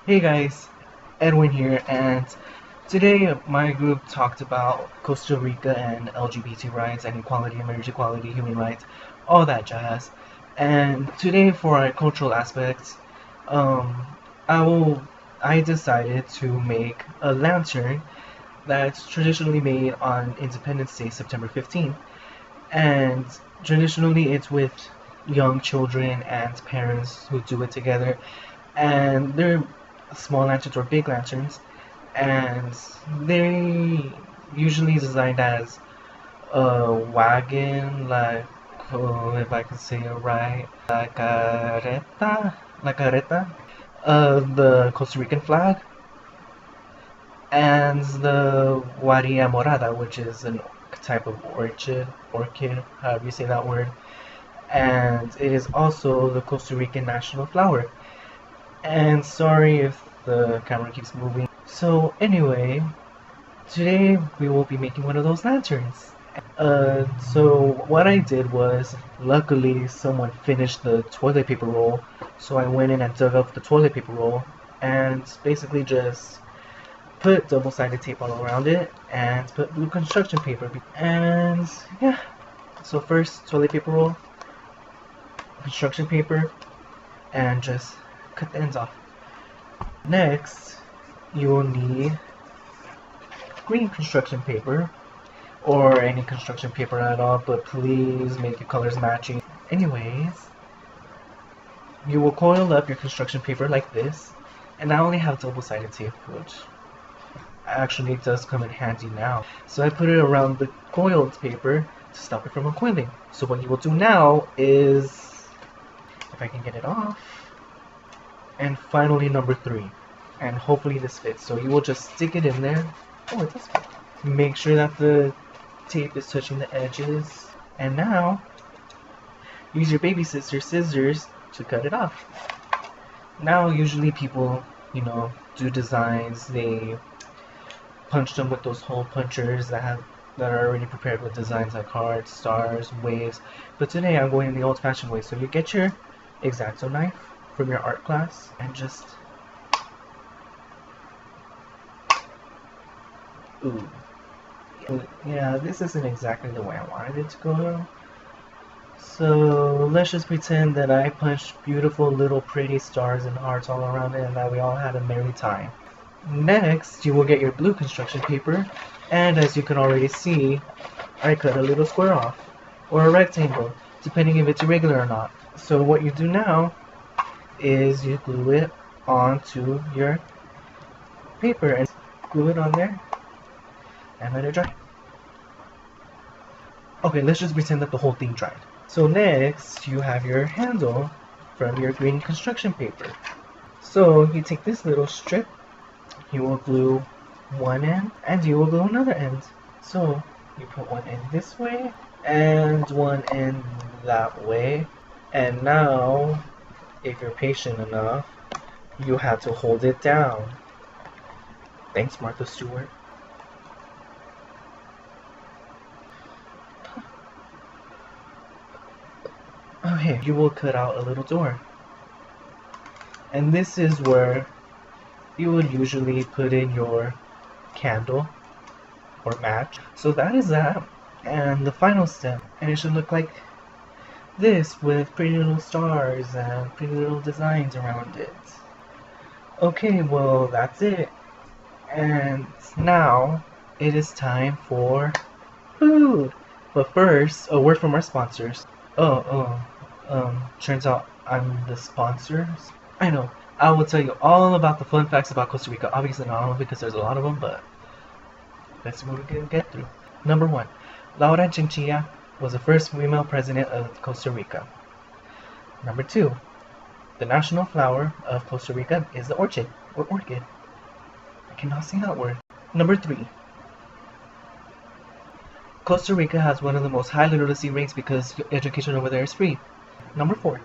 Hey guys, Edwin here, and today my group talked about Costa Rica and LGBT rights and equality, marriage equality, human rights, all that jazz. And today for our cultural aspects, um, I decided to make a lantern that's traditionally made on Independence Day, September 15th, and traditionally it's with young children and parents who do it together, and they're small lanterns or big lanterns, and they usually designed as a wagon, like if I can say it right, la carreta, the Costa Rican flag, and the Guaria morada, which is a type of orchid, however you say that word, and it is also the Costa Rican national flower. And sorry if the camera keeps moving. So anyway, today we will be making one of those lanterns. So what I did was, luckily someone finished the toilet paper roll, so I went in and dug up the toilet paper roll and basically just put double-sided tape all around it and put blue construction paper. And yeah, so first toilet paper roll, construction paper, and just cut the ends off. Next, you will need green construction paper, or any construction paper at all, but please make your colors matching. Anyways, you will coil up your construction paper like this, and I only have double-sided tape, which actually does come in handy now. So I put it around the coiled paper to stop it from uncoiling. So what you will do now is, if I can get it off, and finally number 3, and hopefully this fits. So you will just stick it in there. Oh, it does fit. Make sure that the tape is touching the edges, and now use your baby scissors to cut it off. Now usually people, do designs, they punch them with those hole punchers that are already prepared with designs like hearts, stars, waves, but today I'm going the old-fashioned way. So you get your X-Acto knife from your art class and just ooh, yeah, this isn't exactly the way I wanted it to go, so let's just pretend that I punched beautiful little pretty stars and hearts all around it and that we all had a merry time. Next, you will get your blue construction paper, and as you can already see, I cut a little square off, or a rectangle, depending if it's irregular or not. So what you do now is you glue it onto your paper and glue it on there and let it dry. Okay, let's just pretend that the whole thing dried. So next, you have your handle from your green construction paper. So you take this little strip, you will glue one end, and you will glue another end. So you put one end this way, and one end that way. And now, if you're patient enough, you have to hold it down. Thanks, Martha Stewart. Okay, you will cut out a little door. And this is where you would usually put in your candle or match. So that is that. And the final step. And it should look like this, with pretty little stars and pretty little designs around it. Okay, well that's it. And now it is time for food. But first, a word from our sponsors. Turns out I'm the sponsors. I know. I will tell you all about the fun facts about Costa Rica. Obviously not all because there's a lot of them, but let's see what we can get through. Number 1. Laura Chinchilla was the first female president of Costa Rica. Number 2. The national flower of Costa Rica is the orchid, or orchid. I cannot say that word. Number 3. Costa Rica has one of the most high literacy rates because education over there is free. Number 4.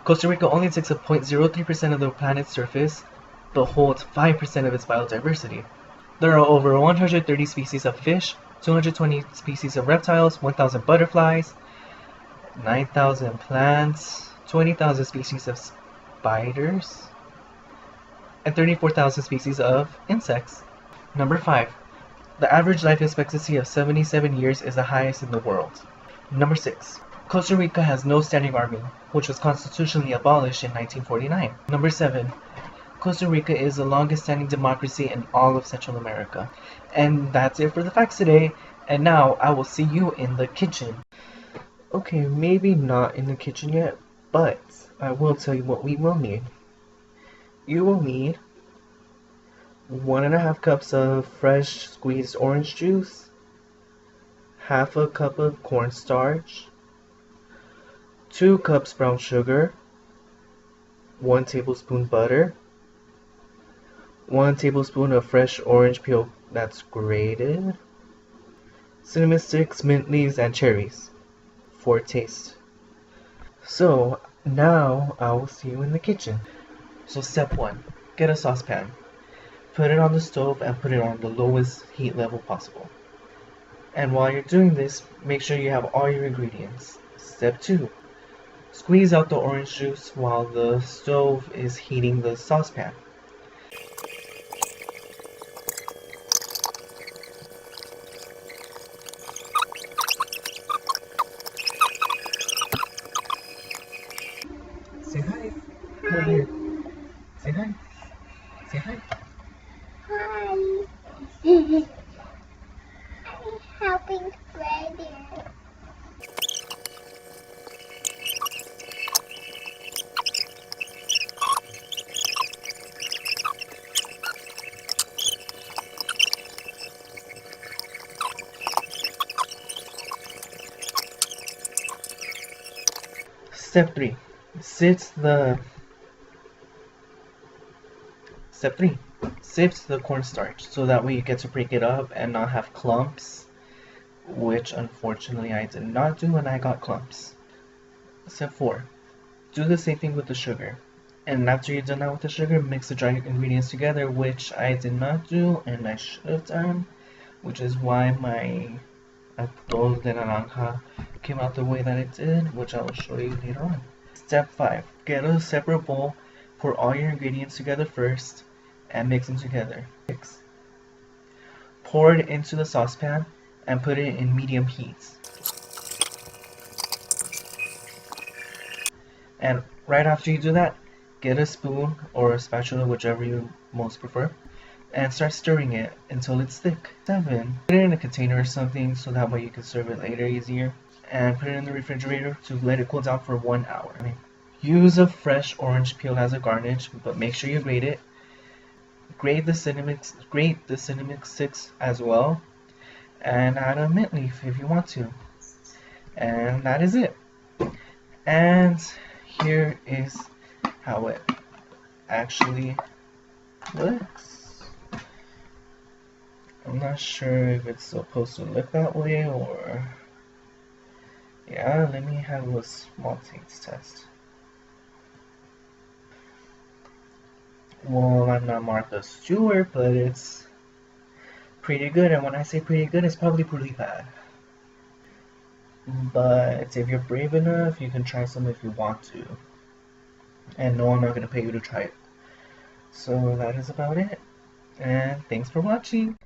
Costa Rica only takes up 0.03% of the planet's surface, but holds 5% of its biodiversity. There are over 130 species of fish, 220 species of reptiles, 1,000 butterflies, 9,000 plants, 20,000 species of spiders, and 34,000 species of insects. Number 5. The average life expectancy of 77 years is the highest in the world. Number 6. Costa Rica has no standing army, which was constitutionally abolished in 1949. Number 7. Costa Rica is the longest standing democracy in all of Central America. And that's it for the facts today. And now I will see you in the kitchen. Okay, maybe not in the kitchen yet, but I will tell you what we will need. You will need 1.5 cups of fresh squeezed orange juice, half a cup of cornstarch, 2 cups brown sugar, 1 tablespoon butter, 1 tablespoon of fresh orange peel that's grated, cinnamon sticks, mint leaves, and cherries for taste. So now I will see you in the kitchen. So step 1, get a saucepan. Put it on the stove and put it on the lowest heat level possible. And while you're doing this, make sure you have all your ingredients. Step 2, squeeze out the orange juice while the stove is heating the saucepan. Say hi. Over here. Say hi. Say hi. Hi. I'm helping Freddy. Step 3. Step 3. Sift the cornstarch so that way you get to break it up and not have clumps, which unfortunately I did not do and I got clumps. Step 4. Do the same thing with the sugar. And after you're done that with the sugar, mix the dry ingredients together, which I did not do and I should have done, which is why my Atole de Naranja came out the way that it did, which I will show you later on. Step 5. Get a separate bowl, pour all your ingredients together first, and mix them together. 6. Pour it into the saucepan and put it in medium heat. And right after you do that, get a spoon or a spatula, whichever you most prefer, and start stirring it until it's thick. 7. Put it in a container or something so that way you can serve it later easier. And put it in the refrigerator to let it cool down for 1 hour. Use a fresh orange peel as a garnish, but make sure you grate it. Grate the cinnamon sticks as well, and add a mint leaf if you want to. And that is it. And here is how it actually looks. I'm not sure if it's supposed to look that way or... Yeah, let me have a small taste test. Well, I'm not Martha Stewart, but it's pretty good, and when I say pretty good, it's probably pretty bad. But if you're brave enough, you can try some if you want to. And no, I'm not going to pay you to try it. So that is about it, and thanks for watching.